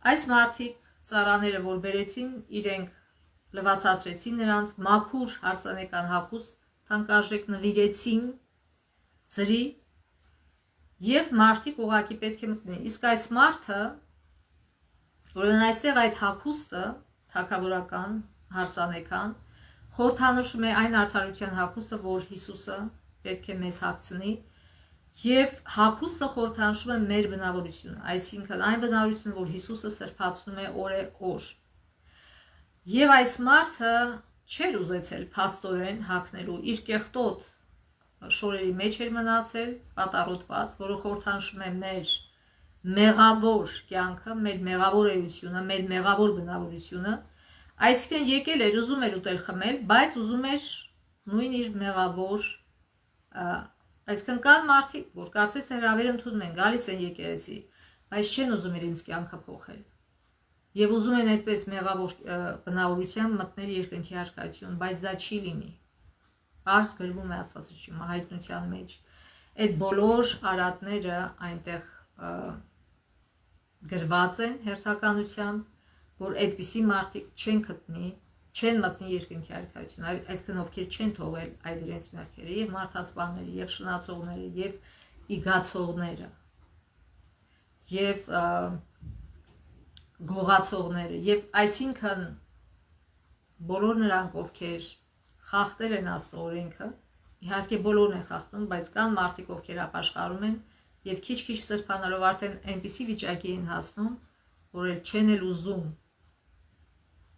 այս մարդիկ ծառաները, որ բերեցին, իրենք լվացացրեցին նրանց, մաքուր հարսանեկան հագուստ թանկարժեք նվիրեցին ծրի եւ մարդիկ ուղակի պետք է մտնեն։ Իսկ այս մարդը, ուրեմն այստեղ այդ հագուստը թագավորական, հարսանեկան, խորհրդանշում է այն արդարության հագուստը, որ Հիսուսը պետք է մեզ հագցնի, եւ հագուստը խորհրդանշում է մեր բնավորությունը, այսինքն այն բնավորությունը, որ Հիսուսը սրբացնում է օր։ Եվ այս մարդը չէր ուզեցել փաստորեն հագնելու, իր կեղտոտ շորերի մեջ էր մնացել, պատառոտված, որը խորհրդանշում է մեր մեղավոր կյանքը, մեր մեղավոր էությունը, մեր մեղավոր բնավորությունը, այսինքն եկել էր, ուզում էր ուտել խմել, բայց ուզում էր նույն իր մեղավոր, այսինքն կան մարդիկ, որ կարծես թե հրավեր ընդունում են, գալիս են եկեղեցի, բայց չեն ուզում իրենց կյանքը փոխել։ Եվ ուզում են այդպես մեղավոր բնավորությամբ մտնել երկնքի արքայություն, բայց դա չի լինի։ Պարզ գրվում է Աստվածաշունչի հայտնության մեջ։ Այդ բոլոր արատները այնտեղ գրված են հերթականությամբ, որ այդպիսի մարդիկ չեն մտնի երկնքի արքայություն, այսինքն ովքեր չեն թողել այդ իրենց մեղքերը, եւ մարդասպանները, եւ շնացողները, եւ իգացողները եւ գողացողները եւ այսինքն բոլոր նրանք ովքեր խախտել են Աստծո օրենքը, իհարկե բոլորն են խախտում, բայց կան մարդիկ ովքեր ապաշխարում են եւ քիչ-քիչ սրբանալով արդեն այնպիսի վիճակի են հասնում, որ էլ չեն էլ ուզում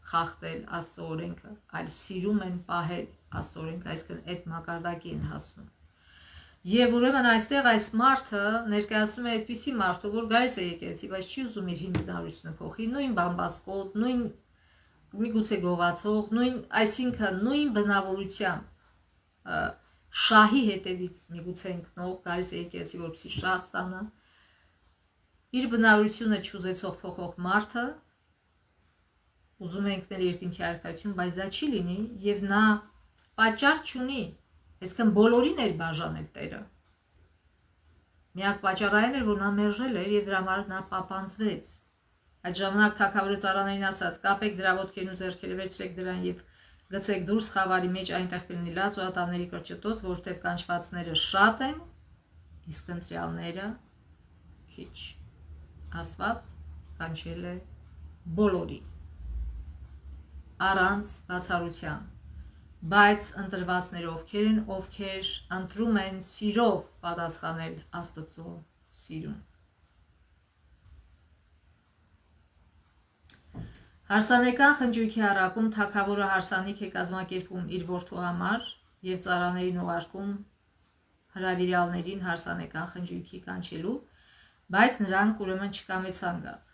խախտել Աստծո օրենքը, այլ սիրում են պահել Աստծո օրենքը, այսինքն այդ մակարդակի են հասնում։ Եվ ուրեմն այստեղ այս մարդը ներկայացնում է այդպիսի մարդը, որ գալիս է եկեղեցի, բայց չի ուզում իր հիմնավորությունը փոխի, նույն բամբասկոտ, նույն միգուցե գողացող, այսինքն նույն բնավորությամբ շահի հետևից միգուցե ընկնող գալիս է եկեղեցի, որպեսզի շահ ստանա, իր բնավորությունը չուզեցող փոխող մարդը ուզում է ընկնել երկինքի արքայություն, բայց դա չի լինի եւ նա պատճառ չունի, այսինքն բոլորին էր բաժանել Տերը։ Միակ պատճառը այն էր, որ նա մերժել էր եւ դրա համար նա պապանձվեց։ Այդ ժամանակ թագավորը ծառաներին ասաց. «Կապեք դրա ոտքերն ու ձեռքերը, վերցրեք դրան եւ գցեք դուրս խավարի մեջ, այնտեղ կլինի լաց ու ատամների կրճտոց, որտեղ կանչվածները շատ են, իսկ ընտրյալները քիչ»։ Աստված կանչել է բոլորին առանց բացառության, բայց ընտրվածները ովքեր են, ովքեր ընտրում են սիրով պատասխանել Աստծո սիրուն։ Հարսանեկան խնջույքի առաքում թագավորը հարսանիք է կազմակերպում իր որդու համար եւ ծառաներին ուղարկում հրավիրյալներին հարսանեկան խնջույքի կանչելու, բայց նրանք ուրեմն չկամեցան գալ։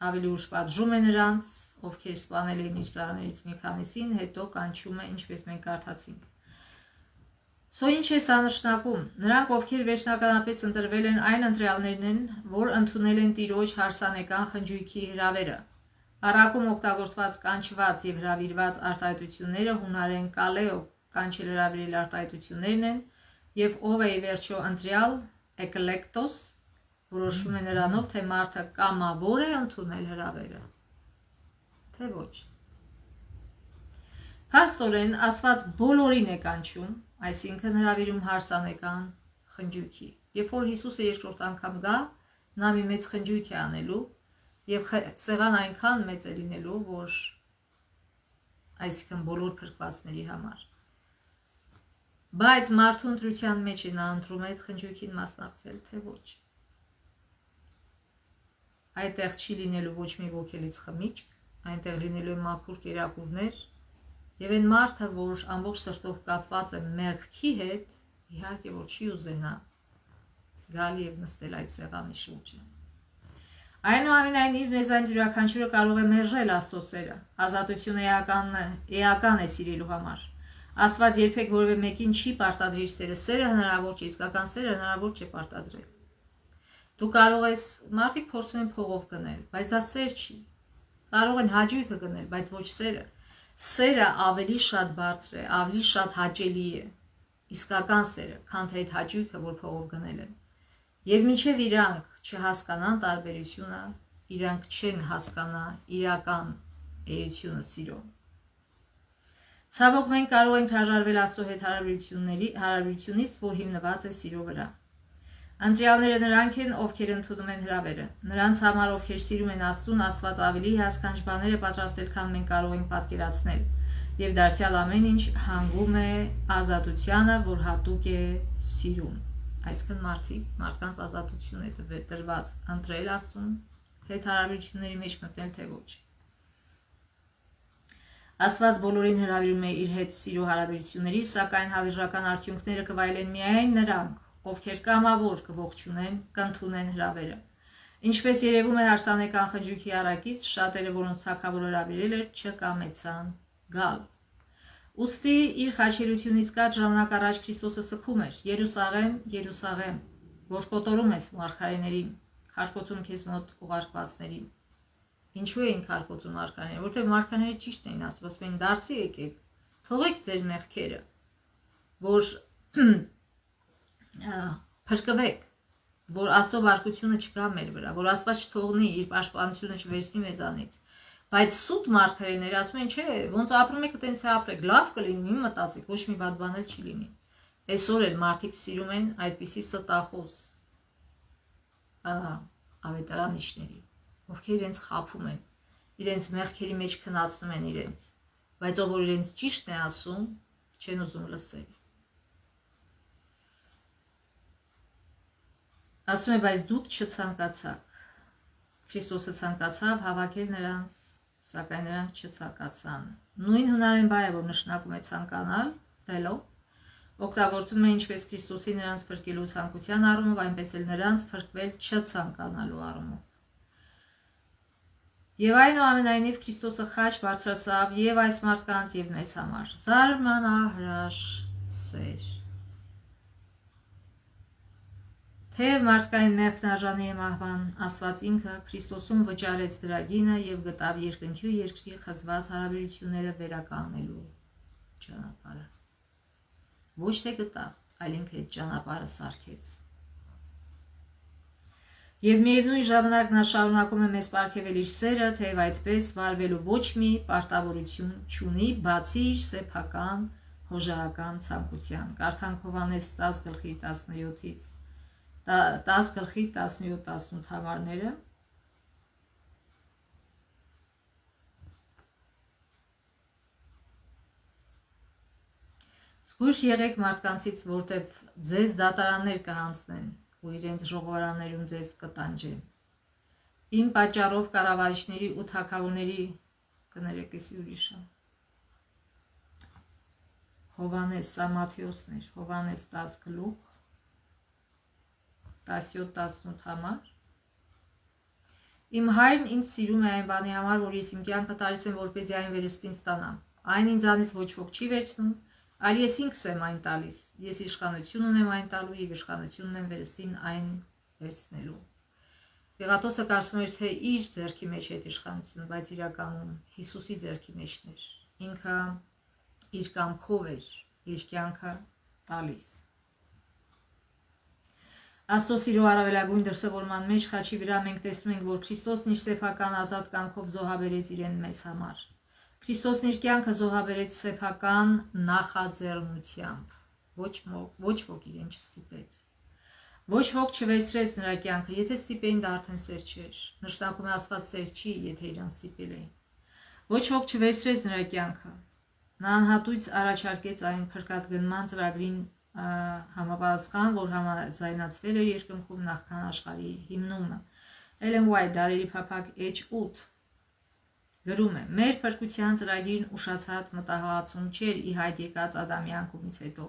Ավելի ուշ պատժում է նրանց, ովքեր սպանել էին իր ծառաներից մի քանիսին, հետո կանչում է, ինչպես մենք կարդացինք։ Սո ինչ է սա նշանակում։ Նրանք, ովքեր վերջնականապես ընտրվել են, այն ընտրյալներն են, որ ընդունել են Տիրոջ հարսանեկան խնջույքի հրավերը։ Առաքում օգտագործված կանչված եւ հրավիրված արտահայտությունները հունարեն կալեո կանչել հրավիրել արտահայտություններն են, եւ ով է ի վերջո ընտրյալ, էկլեկտոս, որոշվում է նրանով, թե մարդը կամավոր է ընդունել հրավերը, թե ոչ։ Փաստորեն Աստված բոլորին է կանչում, այսինքն հրավիրում հարսանեկան խնջույքի։ Երբ որ Հիսուսը երկրորդ անգամ գա, նա մի մեծ խնջույք է անելու եւ սեղան այնքան մեծ է լինելու, որ այսինքն բոլոր փրկվածների համար։ Բայց մարդու ընտրության մեջ է նա ընտրում է այդ խնջույքին մասնակցել, թե ոչ։ Այդտեղ չի լինելու ոչ մի ոգելից խմիչք, այնտեղ լինելու է մաքուր կերակուրներ, եւ այն մարդը, որ ամբողջ սրտով կապված է մեղքի հետ, իհարկե որ չի ուզենա գալ եւ նստել այդ սեղանի շուրջը։ Այնուամենայնիվ մեզանից յուրաքանչյուրը կարող է մերժել Աստծո սերը։ Ազատությունը էական է սիրելու համար։ Աստված երբեք որևէ մեկին չի պարտադրի սերը։ Սերը հնարավոր չէ, իսկական սերը հնարավոր չէ պարտադրել։ Դու կարող ես, մարդիկ փորձում են փողով գնել, բայց դա սեր չի։ Կարող են հաճույքը գնել, բայց ոչ սերը։ Սերը ավելի շատ բարձր է, ավելի շատ հաճելի է, իսկական սերը, քան թե այդ հաճույքը, որ փողով գնել են։ Եվ մինչև իրանք չհասկանան տարբերությունը, իրանք չեն հասկանա իրական էությունը սիրո։ Ցավոք մենք կարող ենք հրաժարվել Աստծո հետ հարաբերությունից, որ հիմնված է սիրո վրա։ Ընտրյալները նրանք են, ովքեր ընդունում են հրավերը։ Նրանց համար, ովքեր սիրում են Աստծուն, Աստված ավելի հիասքանչ բաներ է պատրաստել, քան մենք կարող ենք պատկերացնել։ Եվ դարձյալ ամեն ինչ հանգում է ազատությանը, որ հատուկ է սիրուն։ Այսինքն մարդկանց ազատություն է տրված ընտրել Աստծուն, հետ հարաբերությունների մեջ մտնել, թե ոչ։ Աստված բոլորին հրավիրում է իր հետ սիրո հարաբերությունների, սակայն հավերժական արդյունքները կվայելեն միայն նրանք, ովքեր կամավոր կողջունեն, կընդունեն հրավերը։ Ինչպես երևում է հարսանեկան խնջույքի առակից, շատերը, որոնց թագավորը հրավիրել էր, չկամեցան գալ։ Ուստի իր խաչելությունից կարճ ժամանակ առաջ Քրիստոսը սգում էր. «Երուսաղեմ, Երուսաղեմ, որ կոտորում ես մարգարեներին, քարկոծում քեզ մոտ ուղարկվածներին»։ Ինչու էին քարկոծում մարգարեները, որտեղ մարգարեները ճիշտ էին ասում, ասում էին դարձի եկեք, թողեք ձեր մեղքերը, որ փրկվեք, որ Աստծո բարկությունը չկա մեր վրա, որ Աստված չթողնի իր պաշտպանությունը չվերցնի մեզանից։ Բայց սուտ մարգարեները ասում են, չէ, ոնց ապրում եք, տենց է ապրեք, լավ կլինի, մի մտածեք, ոչ մի վատ բան էլ չի լինի։ Այսօր էլ մարդիկ սիրում են այդպիսի ստախոս ավետարանիչների, ովքեր իրենց խաբում են, իրենց մեղքերի մեջ քնացնում են իրենց, բայց ով որ իրենց ճիշտն է ասում, չեն ուզում լսել։ Ասում է, բայց դուք չցանկացաք։ Քրիստոսը ցանկացավ հավաքել նրանց, սակայն նրանք չցանկացան։ Նույն հունարեն բայը, որ նշանակում է ցանկանալ, fellow, օգտագործում է ինչպես Քրիստոսի նրանց փրկելու ցանկության առումով, այնպես էլ նրանց փրկվել չցանկանալու առումով։ Եվ այնուամենայնիվ Քրիստոսը խաչ բարձրացավ եւ այս մարդկանց եւ մեզ համար։ Զարմանահրաշ սեր։ Թեև մարդկային մեղքն արժանի է մահվան, Աստված ինքը Քրիստոսում վճարեց դրա գինը եւ գտավ երկնքի ու երկրի խզված հարաբերությունները վերականգնելու ճանապարհը։ Ոչ թե գտավ, այլ ինքը այդ ճանապարհը սարքեց։ Եվ միևնույն ժամանակ նա շարունակում է մեզ պարգևել իր սերը, թեև այդպես վարվելու ոչ մի պարտավորություն չունի, բացի իր սեփական հոժարական ցանկության։ Կարդանք Հովհաննես 10:17-ից 10:17-18 համարները։ Զգույշ եղեք մարդկանցից, որտև ձեզ դատարաններ կհանձնեն ու իրենց ժողովարաններում ձեզ կտանջեն։ Իմ պատճառով կառավարիչների ու թագավորների կներեք ուրիշը։ Հովհաննես, սա Մատթեոսն էր, Հովհաննես 10:17-18 համար։ Իմ հայրն ինձ սիրում է այն բանի համար, որ ես իմ կյանքը տալիս եմ, որպեսզի այն վերստին ստանամ։ Այն ինձանից ոչ ոք չի վերցնում, այլ ես ինքս եմ այն տալիս։ Ես իշխանություն ունեմ այն տալու եւ իշխանություն ունեմ վերստին այն վերցնելու։ Պիղատոսը կարծում էր, թե իր ձեռքի մեջ է այդ իշխանությունը, բայց իրականում Հիսուսի ձեռքի մեջն էր։ Ինքը իր կամքով էր իր կյանքը տալիս։ Աստծո սիրո առավելագույն դրսևորման մեջ խաչի վրա մենք տեսնում ենք, որ Քրիստոսն իր սեփական ազատ կամքով զոհաբերեց իրեն մեզ համար։ Քրիստոսն իր կյանքը զոհաբերեց սեփական նախաձեռնությամբ։ Ոչ ոք իրեն չստիպեց։ Ոչ ոք չվերցրեց նրա կյանքը, եթե ստիպեին դա արդեն սեր չէր։ Նշանակում է Աստված սեր չի, եթե իրան ստիպել էին։ Ոչ ոք չվերցրեց նրա կյանքը։ Նա անհատույց առաջարկեց այն փրկատգնման ծրագրին համապատասխան, որ համաձայնացվել էր երկնքում նախքան աշխարհի հիմնումը։ Էլեն Ուայթ, Դարերի փափակ H8 գրում է. մեր փրկության ծրագիրն ուշացած մտահղացում չէր ի հայտ եկած Ադամի անկումից հետո։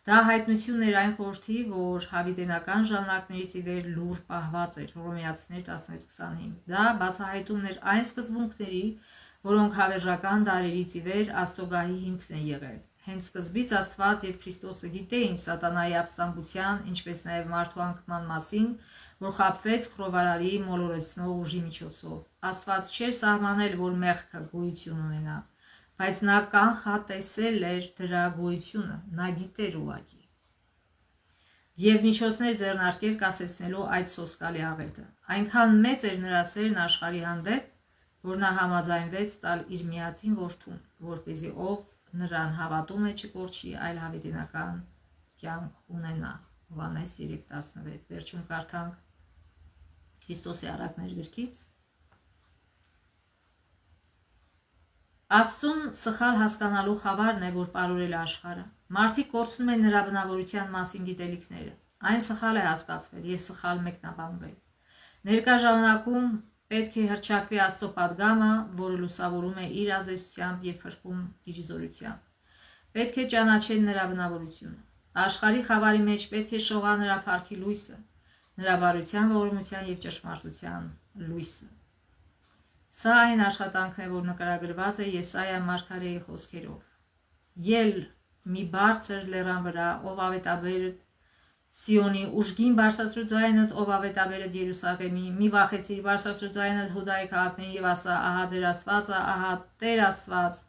Դա հայտնությունն էր այն խորհրդի, որ հավիտենական ժամանակներից ի վեր լուր պահված էր, Հռոմեացիներ 16:25։ Դա բացահայտումն էր այն սկզբունքների, որոնք հավերժական դարերից ի վեր Աստծո հիմքն են եղել։ Հենց սկզբից Աստված եւ Քրիստոսը գիտեին սատանայի ապստամբության, ինչպես նաեւ մարդու անկման մասին, որ խաբվեց խռովարարի մոլորեցնող ուժի միջոցով։ Աստված չէր սահմանել, որ մեղքը գոյություն ունենա, բայց նա կանխատեսել էր դրա գոյությունը, նա գիտեր ուղղակի։ Եվ միջոցներ ձեռնարկել կասեցնելու այդ սոսկալի աղետը։ Այնքան մեծ էր նրա սերն աշխարհի հանդեպ, որ նա համաձայնվեց տալ իր միածին որդուն, որպեսզի ով նրան հավատում է չկորչի, այլ հավիտենական կյանք ունենա։ Հովհաննես 3:16։ Վերջում կարդանք Քրիստոսի առակներ գրքից։ Աստծուն սխալ հասկանալու խավարն է, որ պարուրել է աշխարհը։ Մարդիկ կորցնում են նրա բնավորության մասին գիտելիքները։ Այն սխալ է հասկացվել եւ սխալ մեկնաբանվել։ Ներկա ժամանակում պետք է հռչակվի Աստծո պատգամը, որը լուսավորում է իր ազդեցությամբ եւ փրկում իր զորությամբ։ Պետք է ճանաչեն նրա բնավորությունը։ Աշխարհի խավարի մեջ պետք է շողա նրա փառքի լույսը, նրա բարության, ողորմության եւ ճշմարտության լույսը։ Սա այն աշխատանքն է, որ նկարագրված է Եսայա մարգարեի խոսքերով. Ել մի բարձր լեռան վրա, ով ավետաբերդ Սիոնի, ուժգին բարձրացրու ձայնդ, ով ավետաբերդ Երուսաղեմի, մի վախեցիր, բարձրացրու ձայնդ Հուդայի քաղաքներին եւ ասա. ահա ձեր Աստվածը, ահա Տեր Աստված,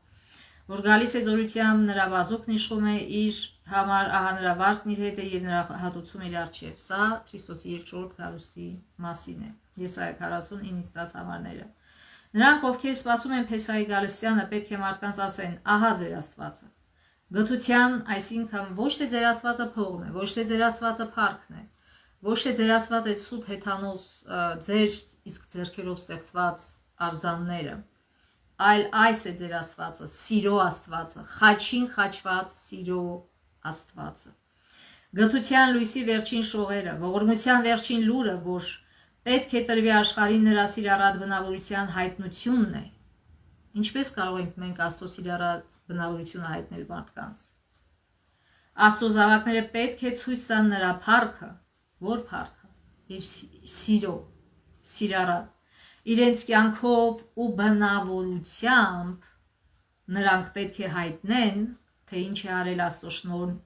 որ գալիս է զորությամբ, նրա բազուկն իշխում է իր համար, ահա նրա վարձն իր հետ է եւ նրա հատուցում իր առջև։ Սա Քրիստոսի երկրորդ գալուստի մասին է։ Եսայա 49:10 համարները։ Նրանք, ովքեր սպասում են Փեսայի գալստյանը, պետք է մարդկանց ասեն. ահա ձեր Աստվածը։ Գթության, այսինքն ոչ թե ձեր Աստվածը փողն է, ոչ թե ձեր Աստվածը փառքն է, Ոչ թե ձեր Աստված այդ սուտ հեթանոս ձեր իսկ ձեռքերով ստեղծված արձանները, այլ այս է ձեր Աստվածը, սիրո Աստվածը, խաչին խաչված սիրո Աստվածը։ Գթության լույսի վերջին շողերը, ողորմության վերջին լուրը, որ պետք է տրվի աշխարհին նրա սիրառատ բնավորության հայտնությունն է։ Ինչպես կարող ենք մենք Աստծո սիրառատ բնավորությունը հայտնել մարդկանց։ Աստծո զավակները պետք է ցույց տան նրա փառքը, որ փառքը, իր սիրո, սիրառատ, իրենց կյանքով ու բնավորությամբ նրանք պետք է հայտնեն, թե ինչ է արել Աստծո շնորհն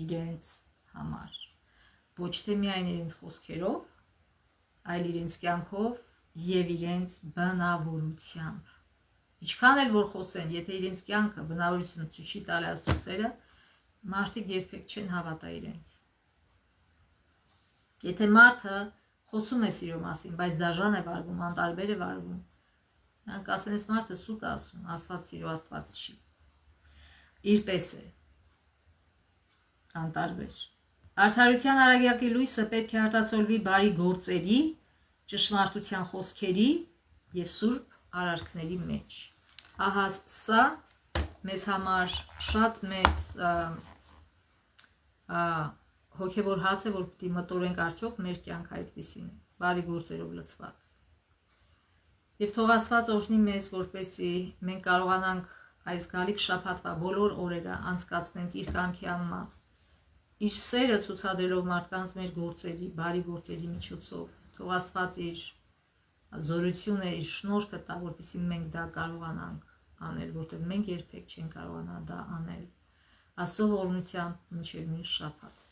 իրենց համար։ Ոչ թե միայն իրենց խոսքերով, այլ իրենց կյանքով եւ իրենց բնավորությամբ։ Ինչքան էլ որ խոսեն, եթե իրենց կյանքը բնավորությունը ցույց չի տալի Աստծո սերը, մարդիկ երբեք չեն հավատա իրենց։ Եթե մարդը խոսում է սիրո մասին, բայց դաժան է վարվում, անտարբեր է վարվում, նրանք ասեն, այս մարդը սուտ է ասում, Աստված սիրո Աստված չի։ Իր պես է անտարբեր։ Արդարության արագյակի լույսը պետք է արտացոլվի բարի գործերի, ճշմարտության խոսքերի եւ սուրբ արարքների մեջ։ Ահա սա մեզ համար շատ մեծ հոգևոր հաց է, որ պիտի մտորենք արդյոք մեր կյանքը այդպիսին է, բարի գործերով լցված։ Եվ թող Աստված օրհնի մեզ, որպեսզի մենք կարողանանք այս գալիք շաբաթվա բոլոր օրերը անցկացնենք իր կամքի անմար, իր սերը ցուցադրելով մարդկանց մեր գործերի, բարի գործերի միջոցով։ Թող Աստված իր զորությունը, իր շնորհքը տա, որպեսզի մենք դա կարողանանք անել, որտեղ մենք երբեք չենք կարողանա դա անել։ Աստծո օրհնությամբ մինչև մյուս շաբաթ։